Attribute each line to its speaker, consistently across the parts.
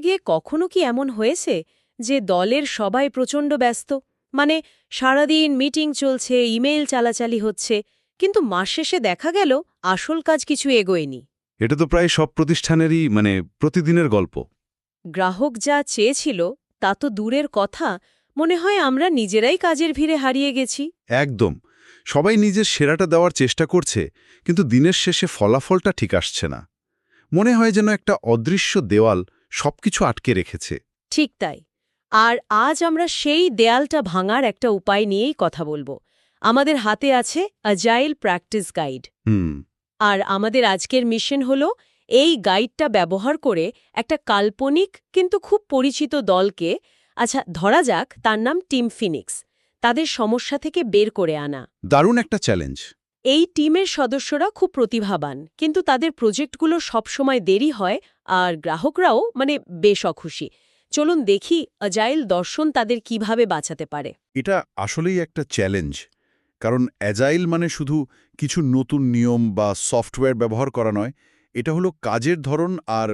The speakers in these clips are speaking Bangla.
Speaker 1: গিয়ে কখনো কি এমন হয়েছে যে দলের সবাই প্রচণ্ড ব্যস্ত, মানে সারাদিন মিটিং চলছে, ইমেইল চালাচালি হচ্ছে, কিন্তু মাস শেষে দেখা গেল আসল কাজ কিছু এগোয়নি?
Speaker 2: এটা তো প্রায় সব প্রতিষ্ঠানেরই প্রতিদিনের গল্প।
Speaker 1: গ্রাহক যা চেয়েছিল তা তো দূরের কথা, মনে হয় আমরা নিজেরাই কাজের ভিড়ে হারিয়ে গেছি।
Speaker 2: একদম। সবাই নিজের সেরাটা দেওয়ার চেষ্টা করছে, কিন্তু দিনের শেষে ফলাফলটা ঠিক আসছে না। মনে হয় যেন একটা অদৃশ্য দেওয়াল সবকিছু আটকে রেখেছে।
Speaker 1: ঠিক তাই। আর আজ আমরা সেই দেয়ালটা ভাঙার একটা উপায় নিয়েই কথা বলবো। আমাদের হাতে আছে আজাইল প্র্যাকটিস গাইড।
Speaker 2: হুম।
Speaker 1: আর আমাদের আজকের মিশন হলো এই গাইডটা ব্যবহার করে একটা কাল্পনিক কিন্তু খুব পরিচিত দলকে, আচ্ছা ধরা যাক তার নাম টিম ফিনিক্স, তাদের সমস্যা থেকে বের করে আনা।
Speaker 2: দারুণ একটা চ্যালেঞ্জ।
Speaker 1: এই টিমের সদস্যরা খুব প্রতিভাবান, কিন্তু তাদের প্রজেক্টগুলো সবসময় দেরি হয় আর গ্রাহকরাও বেশ অখুশি। চলুন দেখি আজাইল দর্শন তাদের কিভাবে বাঁচাতে পারে।
Speaker 2: এটা আসলেই একটা চ্যালেঞ্জ, কারণ অ্যাজাইল মানে শুধু কিছু নতুন নিয়ম বা সফটওয়্যার ব্যবহার করা নয়। এটা হলো কাজের ধরন আর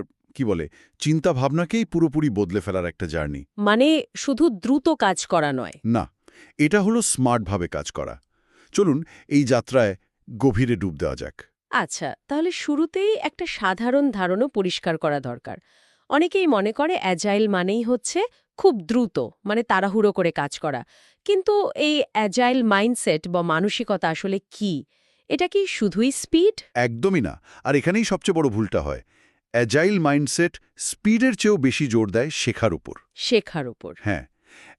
Speaker 2: চিন্তা ভাবনাকেই পুরোপুরি বদলে ফেলার একটা জার্নি।
Speaker 1: মানে শুধু দ্রুত কাজ করা নয়।
Speaker 2: না, এটা হলো স্মার্টভাবে কাজ করা। চলুন এই যাত্রায় গভীরে ডুব দেওয়া যাক।
Speaker 1: আচ্ছা, তাহলে শুরুতেই একটা সাধারণ ধারণা পরিষ্কার করা দরকার। অনেকেই মনে করে অ্যাজাইল মানেই হচ্ছে খুব দ্রুত, তাড়াহুড়ো করে কাজ করা। কিন্তু এই অ্যাজাইল মাইন্ডসেট বা মানসিকতা আসলে কি? এটা কি শুধুই স্পিড?
Speaker 2: একদমই না। আর এখানেই সবচেয়ে বড় ভুলটা হয়। অ্যাজাইল মাইন্ডসেট স্পিডের চেয়েও বেশি জোর দেয় শেখার উপর।
Speaker 1: শেখার উপর।
Speaker 2: হ্যাঁ,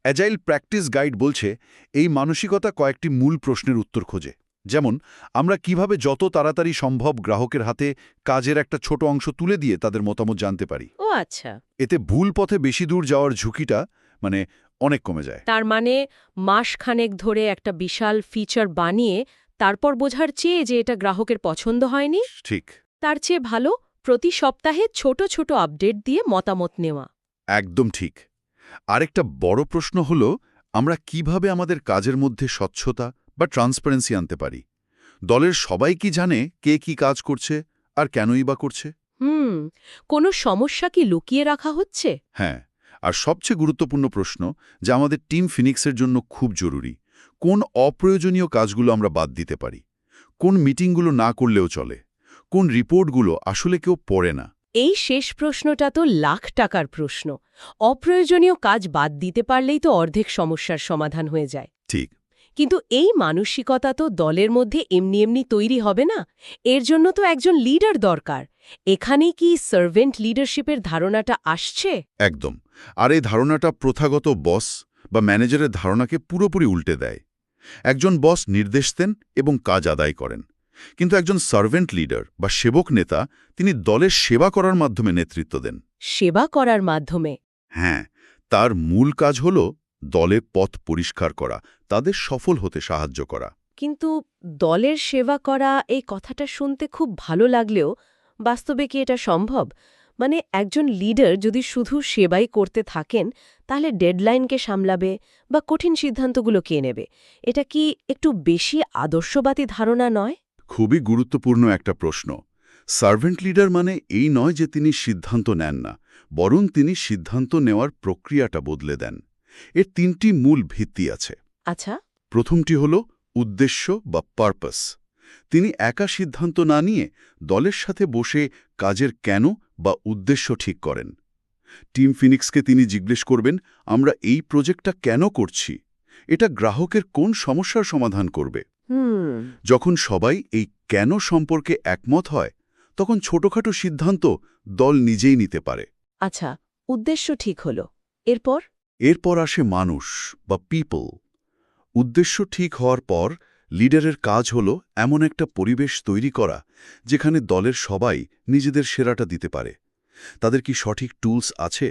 Speaker 2: অ্যাজাইল প্র্যাকটিস গাইড বলছে এই মানসিকতা কয়েকটি মূল প্রশ্নের উত্তর খোঁজে। যেমন, আমরা কিভাবে যত তাড়াতাড়ি সম্ভব গ্রাহকের হাতে কাজের একটা ছোট অংশ তুলে দিয়ে তাদের মতামত জানতে পারি।
Speaker 1: ও আচ্ছা।
Speaker 2: এতে ভুল পথে বেশি দূর যাওয়ার ঝুঁকিটা অনেক কমে যায়।
Speaker 1: তার মানে মাসখানেক ধরে একটা বিশাল ফিচার বানিয়ে তারপর বোঝার চেয়ে যে এটা গ্রাহকের পছন্দ হয়নি,
Speaker 2: ঠিক।
Speaker 1: তার চেয়ে ভালো প্রতি সপ্তাহে ছোট ছোট আপডেট দিয়ে মতামত নেওয়া।
Speaker 2: একদম ঠিক। আরেকটা বড় প্রশ্ন হলো, আমরা কিভাবে আমাদের কাজের মধ্যে স্বচ্ছতা বা ট্রান্সপারেন্সি আনতে পারি? দলের সবাই কি জানে কে কি কাজ করছে আর কেনই বা করছে?
Speaker 1: হুম, কোনো সমস্যা কি লুকিয়ে রাখা হচ্ছে?
Speaker 2: হ্যাঁ, আর সবচেয়ে গুরুত্বপূর্ণ প্রশ্ন, যা আমাদের টিম ফিনিক্সের জন্য খুব জরুরি, কোন অপ্রয়োজনীয় কাজগুলো আমরা বাদ দিতে পারি? কোন মিটিংগুলো না করলেও চলে? কোন রিপোর্টগুলো আসলে কেউ পড়ে না?
Speaker 1: এই শেষ প্রশ্নটা তো লাখ টাকার প্রশ্ন। অপ্রয়োজনীয় কাজ বাদ দিতে পারলেই তো অর্ধেক সমস্যার সমাধান হয়ে যায়।
Speaker 2: ঠিক।
Speaker 1: কিন্তু এই মানসিকতা তো দলের মধ্যে এমনি এমনি তৈরি হবে না। এর জন্য তো একজন লিডার দরকার। এখানেই কি সার্ভেন্ট লিডারশিপের ধারণাটা আসছে?
Speaker 2: একদম। আর এই ধারণাটা প্রথাগত বস বা ম্যানেজারের ধারণাকে পুরোপুরি উল্টে দেয়। একজন বস নির্দেশ দেন এবং কাজ আদায় করেন, কিন্তু একজন সার্ভেন্ট লিডার বা সেবক নেতা তিনি দলের সেবা করার মাধ্যমে নেতৃত্ব দেন।
Speaker 1: সেবা করার মাধ্যমে?
Speaker 2: হ্যাঁ, তার মূল কাজ হল দলের পথ পরিষ্কার করা, তাদের সফল হতে সাহায্য করা।
Speaker 1: কিন্তু দলের সেবা করা এই কথাটা শুনতে খুব ভালো লাগলেও বাস্তবে কি এটা সম্ভব? একজন লিডার যদি শুধু সেবাই করতে থাকেন, তাহলে ডেডলাইনকে সামলাবে বা কঠিন সিদ্ধান্তগুলো কে নেবে? এটা কি একটু বেশি আদর্শবাদী ধারণা নয়?
Speaker 2: খুবই গুরুত্বপূর্ণ একটা প্রশ্ন। সার্ভেন্ট লিডার মানে এই নয় যে তিনি সিদ্ধান্ত নেন না, বরং তিনি সিদ্ধান্ত নেওয়ার প্রক্রিয়াটা বদলে দেন। এর তিনটি মূল ভিত্তি আছে।
Speaker 1: আচ্ছা।
Speaker 2: প্রথমটি হল উদ্দেশ্য বা পারপাস। তিনি একা সিদ্ধান্ত না নিয়ে দলের সাথে বসে কাজের কেন বা উদ্দেশ্য ঠিক করেন। টিম ফিনিক্সকে তিনি জিজ্ঞেস করবেন, আমরা এই প্রজেক্টটা কেন করছি? এটা গ্রাহকের কোন সমস্যার সমাধান করবে?
Speaker 1: হুম।
Speaker 2: যখন সবাই এই কেন সম্পর্কে একমত হয়, তখন ছোটখাটো সিদ্ধান্ত দল নিজেই নিতে পারে।
Speaker 1: আচ্ছা, উদ্দেশ্য ঠিক হলো। এরপর?
Speaker 2: এরপর আসে মানুষ বা পিপল। উদ্দেশ্য ঠিক হওয়ার পর লিডারের কাজ হল এমন একটা পরিবেশ তৈরি করা যেখানে দলের সবাই নিজেদের সেরাটা দিতে পারে। তাদের কি সঠিক টুলস আছে?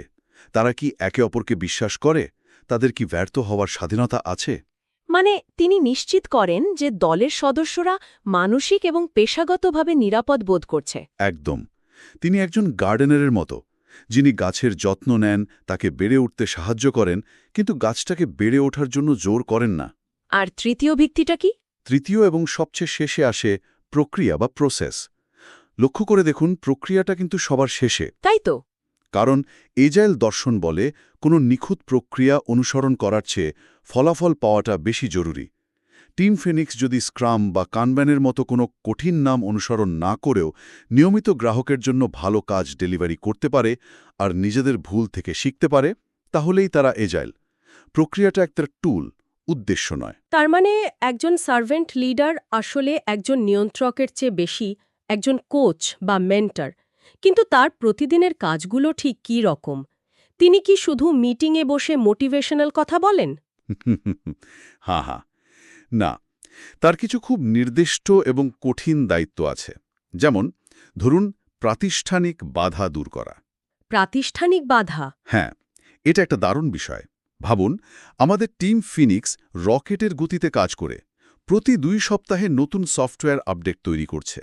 Speaker 2: তারা কি একে অপরকে বিশ্বাস করে? তাদের কি ব্যর্থ হওয়ার স্বাধীনতা আছে?
Speaker 1: তিনি নিশ্চিত করেন যে দলের সদস্যরা মানসিক এবং পেশাগতভাবে নিরাপদ বোধ করছে।
Speaker 2: একদম। তিনি একজন গার্ডেনারের মতো, যিনি গাছের যত্ন নেন, তাকে বেড়ে উঠতে সাহায্য করেন, কিন্তু গাছটাকে বেড়ে ওঠার জন্য জোর করেন না।
Speaker 1: আর তৃতীয় ভিত্তিটা কি?
Speaker 2: তৃতীয় এবং সবচেয়ে শেষে আসে প্রক্রিয়া বা প্রসেস। লক্ষ্য করে দেখুন, প্রক্রিয়াটা কিন্তু সবার শেষে।
Speaker 1: তাই তো।
Speaker 2: কারণ এজাইল দর্শন বলে কোনো নিখুঁত প্রক্রিয়া অনুসরণ করার চেয়ে ফলাফল পাওয়াটা বেশি জরুরি। টিম ফিনিক্স যদি স্ক্রাম বা কানব্যানের মতো কোনো কঠিন নাম অনুসরণ না করেও নিয়মিত গ্রাহকের জন্য ভালো কাজ ডেলিভারি করতে পারে আর নিজেদের ভুল থেকে শিখতে পারে, তাহলেই তারা এজাইল। প্রক্রিয়াটা একটা টুল, উদ্দেশ্য নয়।
Speaker 1: তার মানে একজন সার্ভেন্ট লিডার আসলে একজন নিয়ন্ত্রকের চেয়ে বেশি একজন কোচ বা মেন্টর। কিন্তু তার প্রতিদিনের কাজগুলো ঠিক কী রকম? তিনি কি শুধু মিটিংয়ে বসে মোটিভেশনাল কথা বলেন?
Speaker 2: হ্যাঁ, না, তার কিছু খুব নির্দিষ্ট এবং কঠিন দায়িত্ব আছে। যেমন ধরুন, প্রাতিষ্ঠানিক বাধা দূর করা।
Speaker 1: প্রাতিষ্ঠানিক বাধা?
Speaker 2: হ্যাঁ, এটা একটা দারুণ বিষয়। ভাবুন, আমাদের টিম ফিনিক্স রকেটের গতিতে কাজ করে প্রতি 2 সপ্তাহে নতুন সফটওয়্যার আপডেট তৈরি করছে।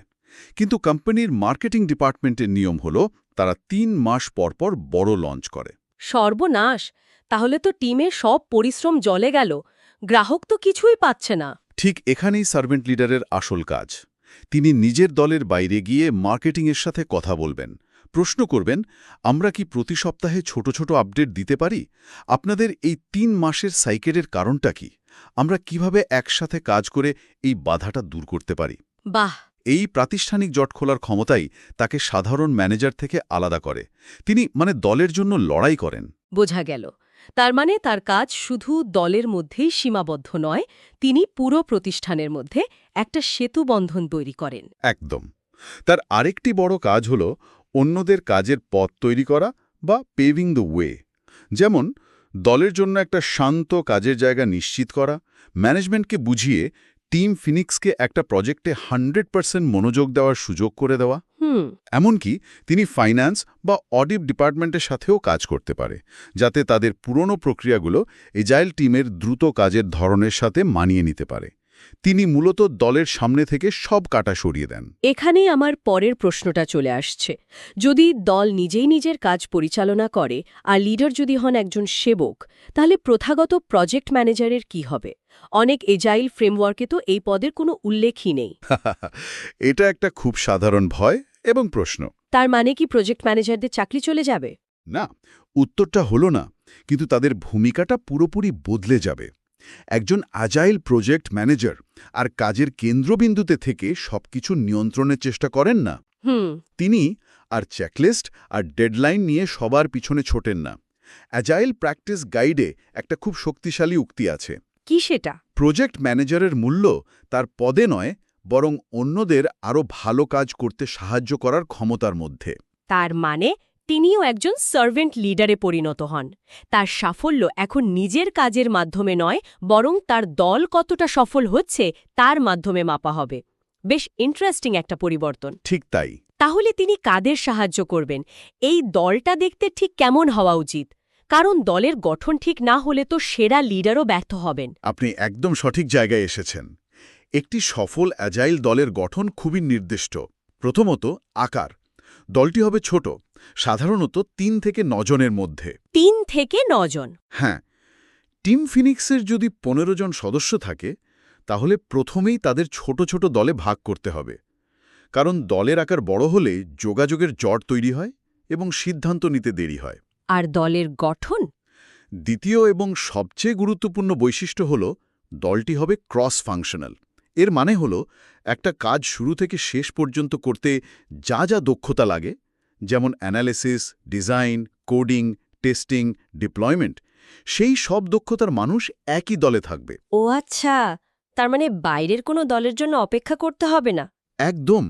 Speaker 2: কিন্তু কোম্পানির মার্কেটিং ডিপার্টমেন্টের নিয়ম হলো তারা 3 মাস পরপর বড় লঞ্চ করে।
Speaker 1: সর্বনাশ! তাহলে তো টিমের সব পরিশ্রম জলে গেল, গ্রাহক তো কিছুই পাচ্ছে না।
Speaker 2: ঠিক এখানেই সার্ভেন্ট লিডারের আসল কাজ। তিনি নিজের দলের বাইরে গিয়ে মার্কেটিংয়ের সাথে কথা বলবেন, প্রশ্ন করবেন, আমরা কি প্রতি সপ্তাহে ছোট ছোট আপডেট দিতে পারি? আপনাদের এই 3 মাসের সাইকেলের কারণটা কি? আমরা কিভাবে একসাথে কাজ করে এই বাধাটা দূর করতে পারি?
Speaker 1: বাহ!
Speaker 2: এই প্রাতিষ্ঠানিক জট খোলার ক্ষমতাই তাকে সাধারণ ম্যানেজার থেকে আলাদা করে। তিনি দলের জন্য লড়াই করেন।
Speaker 1: বোঝা গেল। তার মানে তার কাজ শুধু দলের মধ্যেই সীমাবদ্ধ নয়, তিনি পুরো প্রতিষ্ঠানের মধ্যে একটা সেতুবন্ধন তৈরি করেন।
Speaker 2: একদম। তার আরেকটি বড় কাজ হল অন্যদের কাজের পথ তৈরি করা বা পেভিং দ্য ওয়ে। যেমন দলের জন্য একটা শান্ত কাজের জায়গা নিশ্চিত করা, ম্যানেজমেন্টকে বুঝিয়ে টিম ফিনিক্সকে একটা প্রজেক্টে 100% মনোযোগ দেওয়ার সুযোগ করে দেওয়া। এমনকি তিনি ফাইন্যান্স বা অডিট ডিপার্টমেন্টের সাথেও কাজ করতে পারে, যাতে তাদের পুরনো প্রক্রিয়াগুলো এজাইল টিমের দ্রুত কাজের ধরনের সাথে মানিয়ে নিতে পারে। তিনি মূলত দলের সামনে থেকে সব কাটা সরিয়ে দেন।
Speaker 1: এখানেই আমার পরের প্রশ্নটা চলে আসছে। যদি দল নিজেই নিজের কাজ পরিচালনা করে আর লিডার যদি হন একজন সেবক, তাহলে প্রথাগত প্রজেক্ট ম্যানেজারের কি হবে? অনেক এজাইল ফ্রেমওয়ার্কে তো এই পদের কোনো উল্লেখই নেই।
Speaker 2: এটা একটা খুব সাধারণ ভয় এবং প্রশ্ন।
Speaker 1: তার মানে কি প্রজেক্ট ম্যানেজারদের চাকরি চলে যাবে?
Speaker 2: না, উত্তরটা হলো না, কিন্তু তাদের ভূমিকাটা পুরোপুরি বদলে যাবে। একজন আজাইল প্রজেক্ট ম্যানেজার আর কাজের কেন্দ্রবিন্দুতে থেকে সবকিছু নিয়ন্ত্রণের চেষ্টা করেন না। তিনি আর চেকলিস্ট আর ডেডলাইন নিয়ে সবার পিছনে ছোটেন না। অ্যাজাইল প্র্যাকটিস গাইডে একটা খুব শক্তিশালী উক্তি আছে।
Speaker 1: কি সেটা?
Speaker 2: প্রজেক্ট ম্যানেজারের মূল্য তার পদে নয়, বরং অন্যদের আরও ভালো কাজ করতে সাহায্য করার ক্ষমতার মধ্যে।
Speaker 1: তার মানে তিনিও একজন সার্ভেন্ট লিডারে পরিণত হন। তার সাফল্য এখন নিজের কাজের মাধ্যমে নয়, বরং তার দল কতটা সফল হচ্ছে তার মাধ্যমে মাপা হবে। বেশ ইন্টারেস্টিং একটা পরিবর্তন।
Speaker 2: ঠিক তাই।
Speaker 1: তাহলে তিনি কাদের সাহায্য করবেন? এই দলটা দেখতে ঠিক কেমন হওয়া উচিত? কারণ দলের গঠন ঠিক না হলে তো সেরা লিডারও ব্যর্থ হবেন।
Speaker 2: আপনি একদম সঠিক জায়গায় এসেছেন। একটি সফল অ্যাজাইল দলের গঠন খুবই নির্দিষ্ট। প্রথমত, আকার। দলটি হবে ছোট, সাধারণত 3 থেকে 9 জনের মধ্যে।
Speaker 1: 3 থেকে 9 জন?
Speaker 2: হ্যাঁ। টিম ফিনিক্সের যদি 15 জন সদস্য থাকে, তাহলে প্রথমেই তাদের ছোট ছোট দলে ভাগ করতে হবে। কারণ দলের আকার বড় হলে যোগাযোগের জট তৈরি হয় এবং সিদ্ধান্ত নিতে দেরি হয়।
Speaker 1: আর দলের গঠন?
Speaker 2: দ্বিতীয় এবং সবচেয়ে গুরুত্বপূর্ণ বৈশিষ্ট্য হল দলটি হবে ক্রস ফাংশনাল। এর মানে হল একটা কাজ শুরু থেকে শেষ পর্যন্ত করতে যা যা দক্ষতা লাগে, যেমন analysis, design, coding, testing, deployment, সেই সব দক্ষতার মানুষ একই দলে থাকবে।
Speaker 1: ও আচ্ছা, তার মানে বাইরের কোনো দলের জন্য অপেক্ষা করতে হবে না।
Speaker 2: একদম।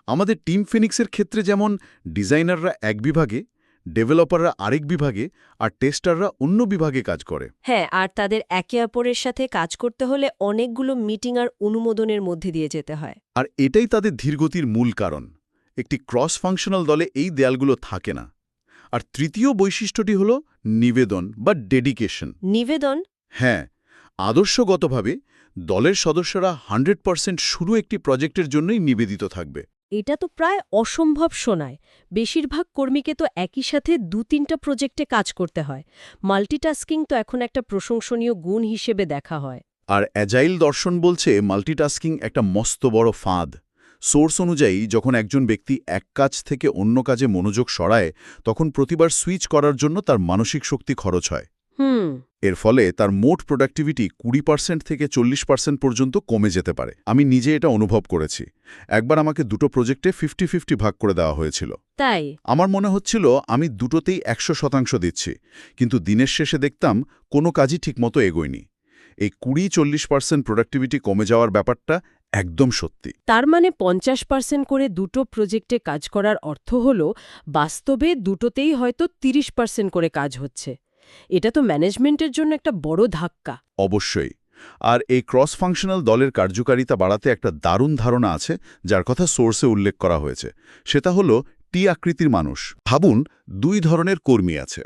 Speaker 2: আমাদের টিম ফিনিক্সের ক্ষেত্রে যেমন ডিজাইনাররা এক বিভাগে, ডেভেলপাররা আরেক বিভাগে আর টেস্টাররা অন্য বিভাগে কাজ করে।
Speaker 1: হ্যাঁ, আর তাদের একে অপরের সাথে কাজ করতে হলে অনেকগুলো মিটিং আর অনুমোদনের মধ্যে দিয়ে যেতে হয়।
Speaker 2: আর এটাই তাদের ধীরগতির মূল কারণ। একটি ক্রস ফাংশনাল দলে এই দেয়ালগুলো থাকে না। আর তৃতীয় বৈশিষ্ট্যটি হল নিবেদন বা ডেডিকেশন।
Speaker 1: নিবেদন?
Speaker 2: হ্যাঁ, আদর্শগতভাবে দলের সদস্যরা 100% শুরু একটি প্রজেক্টের জন্যই নিবেদিত থাকবে।
Speaker 1: এটা তো প্রায় অসম্ভব শোনায়। বেশিরভাগ কর্মীকে তো একই সাথে 2-3টা প্রজেক্টে কাজ করতে হয়। মাল্টিটাস্কিং তো এখন একটা প্রশংসনীয় গুণ হিসেবে দেখা হয়।
Speaker 2: আর অ্যাজাইল দর্শন বলছে মাল্টিটাস্কিং একটা মস্ত বড় ফাঁদ। সোর্স অনুযায়ী যখন একজন ব্যক্তি এক কাজ থেকে অন্য কাজে মনোযোগ সরায় তখন প্রতিবার সুইচ করার জন্য তার মানসিক শক্তি খরচ হয়।
Speaker 1: হুম।
Speaker 2: এর ফলে তার মোট প্রোডাক্টিভিটি 20% থেকে 40% পর্যন্ত কমে যেতে পারে। আমি নিজে এটা অনুভব করেছি। একবার আমাকে দুটো প্রজেক্টে 50-50 ভাগ করে দেওয়া হয়েছিল।
Speaker 1: তাই?
Speaker 2: আমার মনে হচ্ছিল আমি দুটোতেই 100% দিচ্ছি, কিন্তু দিনের শেষে দেখতাম কোনো কাজই ঠিকমতো এগোয়নি। এই 20-40% প্রোডাক্টিভিটি কমে যাওয়ার ব্যাপারটা একদম সত্যি।
Speaker 1: তার মানে 50% করে দুটো প্রজেক্টে কাজ করার অর্থ হল বাস্তবে দুটোতেই হয়তো 30% করে কাজ হচ্ছে। এটা তো ম্যানেজমেন্টের জন্য একটা বড় ধাক্কা।
Speaker 2: অবশ্যই। আর এই ক্রস ফাংশনাল দলের কার্যকারিতা বাড়াতে একটা দারুণ ধারণা আছে, যার কথা সোর্সে উল্লেখ করা হয়েছে। সেটা হলো টি আকৃতির মানুষ। ভাবুন, দুই ধরনের কর্মী আছে।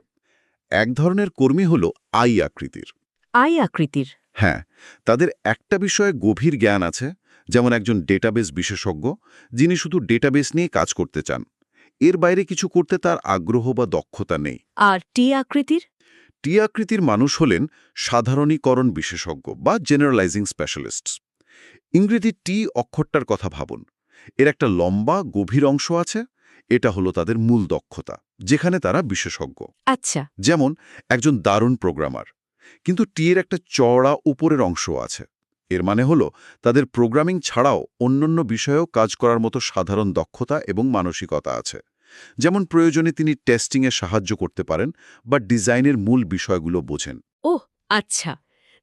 Speaker 2: এক ধরনের কর্মী হলো আই আকৃতির।
Speaker 1: আই আকৃতির?
Speaker 2: হ্যাঁ, তাদের একটা বিষয়ে গভীর জ্ঞান আছে, যেমন একজন ডেটাবেস বিশেষজ্ঞ, যিনি শুধু ডেটাবেস নিয়ে কাজ করতে চান। এর বাইরে কিছু করতে তার আগ্রহ বা দক্ষতা নেই।
Speaker 1: আর টি আকৃতির?
Speaker 2: টি আকৃতির মানুষ হলেন সাধারণীকরণ বিশেষজ্ঞ বা জেনারেলাইজিং স্পেশালিস্টস। ইংরেজি টি অক্ষরটার কথা ভাবুন। এর একটা লম্বা গভীর অংশ আছে। এটা হলো তাদের মূল দক্ষতা, যেখানে তারা বিশেষজ্ঞ।
Speaker 1: আচ্ছা।
Speaker 2: যেমন একজন দারুণ প্রোগ্রামার, কিন্তু টি এর একটা চওড়া উপরের অংশ আছে। এর মানে হলো তাদের প্রোগ্রামিং ছাড়াও অন্যান্য বিষয়েও কাজ করার মতো সাধারণ দক্ষতা এবং মানসিকতা আছে। যেমন প্রয়োজনে তিনি টেস্টিংয়ে সাহায্য করতে পারেন বা ডিজাইনের মূল বিষয়গুলো বোঝেন।
Speaker 1: ওহ, আচ্ছা।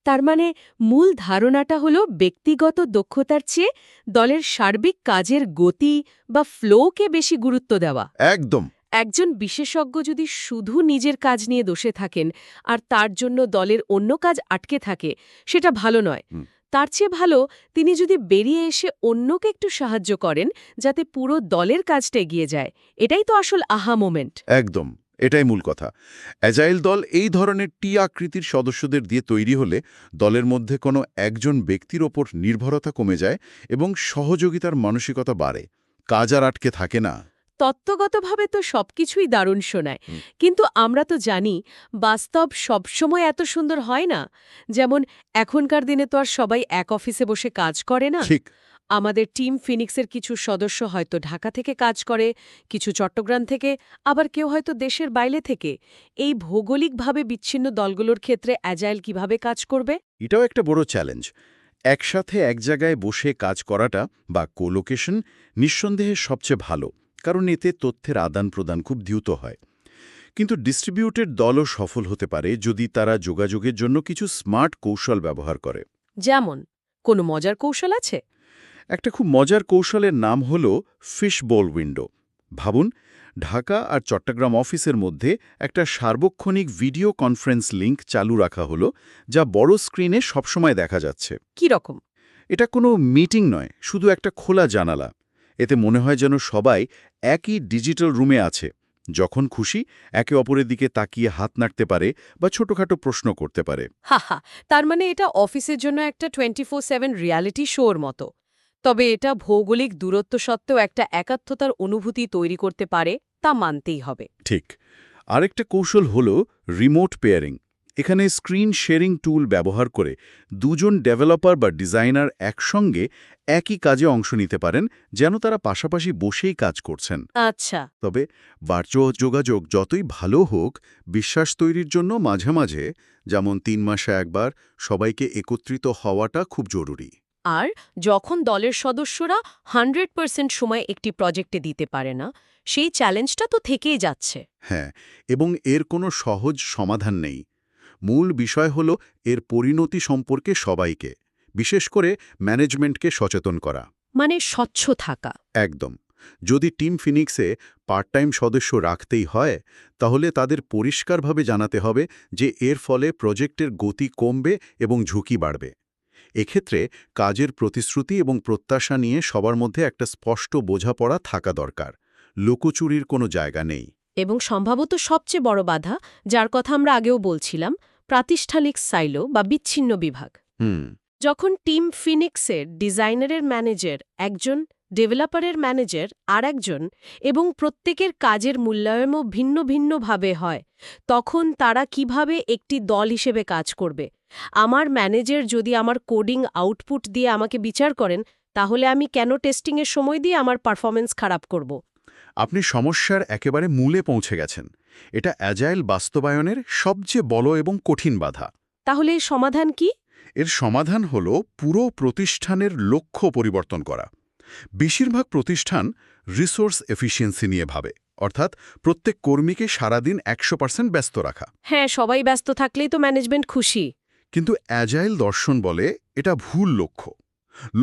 Speaker 1: তার মানে মূল ধারণাটা হলো ব্যক্তিগত দক্ষতার চেয়ে দলের সার্বিক কাজের গতি বা ফ্লোকে বেশি গুরুত্ব দেওয়া।
Speaker 2: একদম।
Speaker 1: একজন বিশেষজ্ঞ যদি শুধু নিজের কাজ নিয়ে দোষে থাকেন আর তার জন্য দলের অন্য কাজ আটকে থাকে, সেটা ভালো নয়।
Speaker 2: হুম।
Speaker 1: তার চেয়ে ভালো তিনি যদি বেরিয়ে এসে অন্যকে একটু সাহায্য করেন, যাতে পুরো দলের কাজটা এগিয়ে যায়। এটাই তো আসল আহা মোমেন্ট।
Speaker 2: একদম, এটাই মূল কথা। অ্যাজাইল দল এই ধরনের টি আকৃতির সদস্যদের দিয়ে তৈরি হলে দলের মধ্যে কোনো একজন ব্যক্তির ওপর নির্ভরতা কমে যায় এবং সহযোগিতার মানসিকতা বাড়ে। কাজ আর আটকে থাকে না।
Speaker 1: তত্ত্বগতভাবে তো সবকিছুই দারুণ শোনায়, কিন্তু আমরা তো জানি বাস্তব সবসময় এত সুন্দর হয় না। যেমন এখনকার দিনে তো আর সবাই এক অফিসে বসে কাজ করে না।
Speaker 2: ঠিক।
Speaker 1: আমাদের টিম ফিনিক্সের কিছু সদস্য হয়তো ঢাকা থেকে কাজ করে, কিছু চট্টগ্রাম থেকে, আবার কেউ হয়তো দেশের বাইরে থেকে। এই ভৌগোলিকভাবে বিচ্ছিন্ন দলগুলোর ক্ষেত্রে অ্যাজাইল কিভাবে কাজ করবে?
Speaker 2: এটাও একটা বড় চ্যালেঞ্জ। একসাথে এক জায়গায় বসে কাজ করাটা বা কোলোকেশন নিঃসন্দেহে সবচেয়ে ভালো, কারণ এতে তথ্যের আদান প্রদান খুব দ্রুত হয়। কিন্তু ডিস্ট্রিবিউটেড দলও সফল হতে পারে যদি তারা যোগাযোগের জন্য কিছু স্মার্ট কৌশল ব্যবহার করে।
Speaker 1: যেমন কোনো মজার কৌশল আছে?
Speaker 2: একটা খুব মজার কৌশলের নাম হল ফিশ বোল উইন্ডো। ভাবুন, ঢাকা আর চট্টগ্রাম অফিসের মধ্যে একটা সার্বক্ষণিক ভিডিও কনফারেন্স লিংক চালু রাখা হলো, যা বড় স্ক্রিনে সবসময় দেখা যাচ্ছে।
Speaker 1: কি রকম?
Speaker 2: এটা কোনো মিটিং নয়, শুধু একটা খোলা জানালা। এতে মনে হয় যেন সবাই একই ডিজিটাল রুমে আছে। যখন খুশি একে অপরের দিকে তাকিয়ে হাত নাড়তে পারে বা ছোটখাটো প্রশ্ন করতে পারে।
Speaker 1: হাহা, তার মানে এটা অফিসের জন্য একটা 24/7 রিয়ালিটি শোর মতো। তবে এটা ভৌগোলিক দূরত্ব সত্ত্বেও একটা একাত্মতার অনুভূতি তৈরি করতে পারে, তা মানতেই হবে।
Speaker 2: ঠিক। আরেকটা কৌশল হল রিমোট পেয়ারিং। এখানে স্ক্রিন শেয়ারিং টুল ব্যবহার করে দুজন ডেভেলপার বা ডিজাইনার একসঙ্গে একই কাজে অংশ নিতে পারেন, যেন তারা পাশাপাশি বসেই কাজ করছেন।
Speaker 1: আচ্ছা।
Speaker 2: তবে ভার্চুয়াল যোগাযোগ যতই ভালো হোক, বিশ্বাস তৈরির জন্য মাঝে মাঝে, যেমন 3 মাসে একবার, সবাইকে একত্রিত হওয়াটা খুব জরুরি।
Speaker 1: আর যখন দলের সদস্যরা 100% সময় একটি প্রজেক্টে দিতে পারে না, সেই চ্যালেঞ্জটা তো থেকেই যাচ্ছে।
Speaker 2: হ্যাঁ, এবং এর কোনো সহজ সমাধান নেই। মূল বিষয় হল এর পরিণতি সম্পর্কে সবাইকে, বিশেষ করে ম্যানেজমেন্টকে সচেতন করা।
Speaker 1: মানে স্বচ্ছ থাকা।
Speaker 2: একদম। যদি টিম ফিনিক্সে পার্ট টাইম সদস্য রাখতেই হয়, তাহলে তাদের পরিষ্কারভাবে জানাতে হবে যে এর ফলে প্রজেক্টের গতি কমবে এবং ঝুঁকি বাড়বে। এক্ষেত্রে কাজের প্রতিশ্রুতি এবং প্রত্যাশা নিয়ে সবার মধ্যে একটা স্পষ্ট বোঝাপড়া থাকা দরকার। লুকোচুরির কোনো জায়গা নেই।
Speaker 1: এবং সম্ভবত সবচেয়ে বড় বাধা, যার কথা আমরা আগেও বলছিলাম, প্রাতিষ্ঠানিক সাইলো বা বিচ্ছিন্ন বিভাগ। যখন টিম ফিনিক্সের ডিজাইনারের ম্যানেজার একজন, ডেভেলপারের ম্যানেজার আর একজন, এবং প্রত্যেকের কাজের মূল্যায়নও ভিন্ন ভিন্নভাবে হয়, তখন তারা কিভাবে একটি দল হিসেবে কাজ করবে? আমার ম্যানেজার যদি আমার কোডিং আউটপুট দিয়ে আমাকে বিচার করেন, তাহলে আমি কেন টেস্টিংয়ের সময় দিয়ে আমার পারফরমেন্স খারাপ করব?
Speaker 2: আপনি সমস্যার একেবারে মূলে পৌঁছে গেছেন। এটা অ্যাজাইল বাস্তবায়নের সবচেয়ে বড় এবং কঠিন বাধা।
Speaker 1: তাহলে এর সমাধান কি?
Speaker 2: এর সমাধান হল পুরো প্রতিষ্ঠানের লক্ষ্য পরিবর্তন করা। বেশিরভাগ প্রতিষ্ঠান রিসোর্স এফিসিয়েন্সি নিয়ে ভাবে, অর্থাৎ প্রত্যেক কর্মীকে সারাদিন 100% ব্যস্ত রাখা।
Speaker 1: হ্যাঁ, সবাই ব্যস্ত থাকলেই তো ম্যানেজমেন্ট খুশি।
Speaker 2: কিন্তু অ্যাজাইল দর্শন বলে এটা ভুল লক্ষ্য।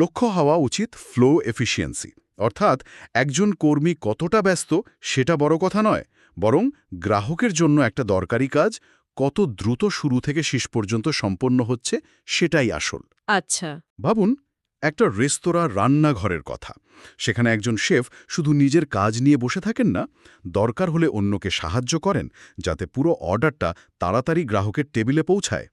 Speaker 2: লক্ষ্য হওয়া উচিত ফ্লো এফিসিয়েন্সি, অর্থাৎ একজন কর্মী কতটা ব্যস্ত সেটা বড় কথা নয়, বরং গ্রাহকের জন্য একটা দরকারি কাজ কত দ্রুত শুরু থেকে শেষ পর্যন্ত সম্পন্ন হচ্ছে সেটাই আসল।
Speaker 1: আচ্ছা।
Speaker 2: ভাবুন একটা রেস্তোরাঁ রান্নাঘরের কথা। সেখানে একজন শেফ শুধু নিজের কাজ নিয়ে বসে থাকেন না, দরকার হলে অন্যকে সাহায্য করেন যাতে পুরো অর্ডারটা তাড়াতাড়ি গ্রাহকের টেবিলে পৌঁছায়।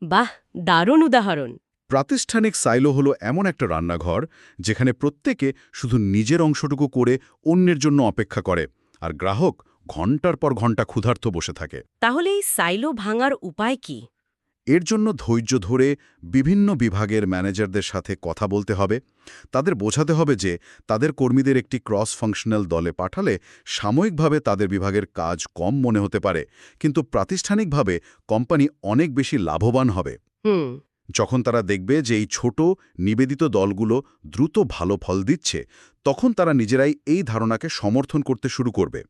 Speaker 1: বাহ, দারুণ উদাহরণ।
Speaker 2: প্রাতিষ্ঠানিক সাইলো হলো এমন একটা রান্নাঘর যেখানে প্রত্যেকে শুধু নিজের অংশটুকু করে অন্যের জন্য অপেক্ষা করে, আর গ্রাহক ঘন্টার পর ঘন্টা ক্ষুধার্ত বসে থাকে।
Speaker 1: তাহলে এই সাইলো ভাঙার উপায় কি?
Speaker 2: এর জন্য ধৈর্য ধরে বিভিন্ন বিভাগের ম্যানেজারদের সাথে কথা বলতে হবে। তাদের বোঝাতে হবে যে তাদের কর্মীদের একটি ক্রস ফাংশনাল দলে পাঠালে সাময়িকভাবে তাদের বিভাগের কাজ কম মনে হতে পারে, কিন্তু প্রাতিষ্ঠানিকভাবে কোম্পানি অনেক বেশি লাভবান হবে।
Speaker 1: হুম।
Speaker 2: যখন তারা দেখবে যে এই ছোট নিবেদিত দলগুলো দ্রুত ভালো ফল দিচ্ছে, তখন তারা নিজেরাই এই ধারণাকে সমর্থন করতে শুরু করবে।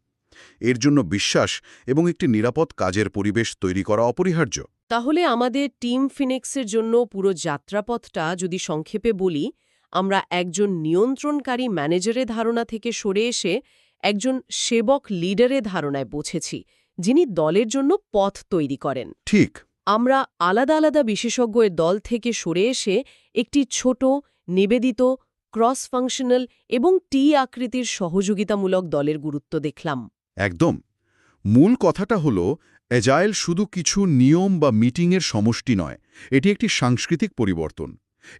Speaker 2: এর জন্য বিশ্বাস এবং একটি নিরাপদ কাজের পরিবেশ তৈরি করা অপরিহার্য।
Speaker 1: তাহলে আমাদের টিম ফিনিক্সের জন্য পুরো যাত্রাপথটা যদি সংক্ষেপে বলি, আমরা একজন নিয়ন্ত্রণকারী ম্যানেজারের ধারণা থেকে সরে এসে একজন সেবক লিডারের ধারণায় পৌঁছেছি, যিনি দলের জন্য পথ তৈরি করেন।
Speaker 2: ঠিক।
Speaker 1: আমরা আলাদা আলাদা বিশেষজ্ঞের দল থেকে সরে এসে একটি ছোট, নিবেদিত, ক্রস ফাংশনাল এবং টি আকৃতির সহযোগিতামূলক দলের গুরুত্ব দেখলাম।
Speaker 2: একদম। মূল কথাটা হলো অ্যাজাইল শুধু কিছু নিয়ম বা মিটিংয়ের সমষ্টি নয়, এটি একটি সাংস্কৃতিক পরিবর্তন।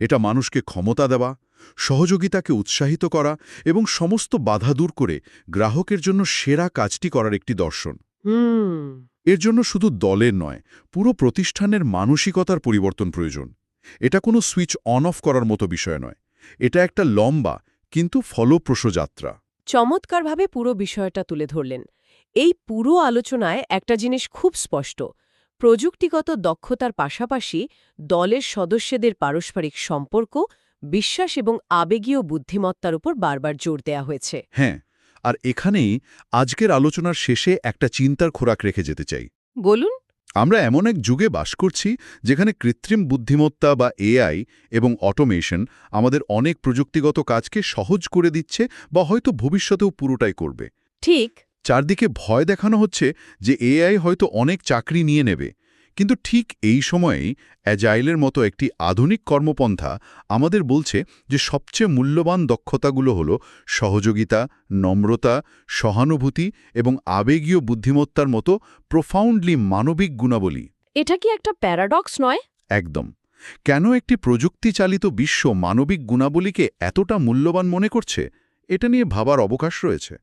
Speaker 2: এটা মানুষকে ক্ষমতা দেওয়া, সহযোগিতাকে উৎসাহিত করা এবং সমস্ত বাধা দূর করে গ্রাহকের জন্য সেরা কাজটি করার একটি দর্শন। এর জন্য শুধু দলের নয়, পুরো প্রতিষ্ঠানের মানসিকতার পরিবর্তন প্রয়োজন। এটা কোনো সুইচ অন অফ করার মতো বিষয় নয়, এটা একটা লম্বা কিন্তু ফলপ্রসূ যাত্রা।
Speaker 1: চমৎকারভাবে পুরো বিষয়টা তুলে ধরলেন। এই পুরো আলোচনায় একটা জিনিস খুব স্পষ্ট: প্রযুক্তিগত দক্ষতার পাশাপাশি দলের সদস্যদের পারস্পরিক সম্পর্ক, বিশ্বাস এবং আবেগীয় বুদ্ধিমত্তার উপর বারবার জোর দেয়া হয়েছে।
Speaker 2: হ্যাঁ, আর এখানেই আজকের আলোচনার শেষে একটা চিন্তার খোরাক রেখে যেতে চাই।
Speaker 1: বলুন।
Speaker 2: আমরা এমন এক যুগে বাস করছি যেখানে কৃত্রিম বুদ্ধিমত্তা বা এআই এবং অটোমেশন আমাদের অনেক প্রযুক্তিগত কাজকে সহজ করে দিচ্ছে, বা হয়তো ভবিষ্যতেও পুরোটাই করবে।
Speaker 1: ঠিক।
Speaker 2: চারদিকে ভয় দেখানো হচ্ছে যে এআই হয়তো অনেক চাকরি নিয়ে নেবে, কিন্তু ঠিক এই সময়েই অ্যাজাইলের মতো একটি আধুনিক কর্মপন্থা আমাদের বলছে যে সবচেয়ে মূল্যবান দক্ষতাগুলো হলো সহযোগিতা, নম্রতা, সহানুভূতি এবং আবেগীয় বুদ্ধিমত্তার মতো প্রোফাউন্ডলি মানবিক গুণাবলী।
Speaker 1: এটা কি একটা প্যারাডক্স নয়?
Speaker 2: একদম। কেন একটি প্রযুক্তি চালিত বিশ্ব মানবিক গুণাবলীকে এতটা মূল্যবান মনে করছে, এটা নিয়ে ভাবার অবকাশ রয়েছে।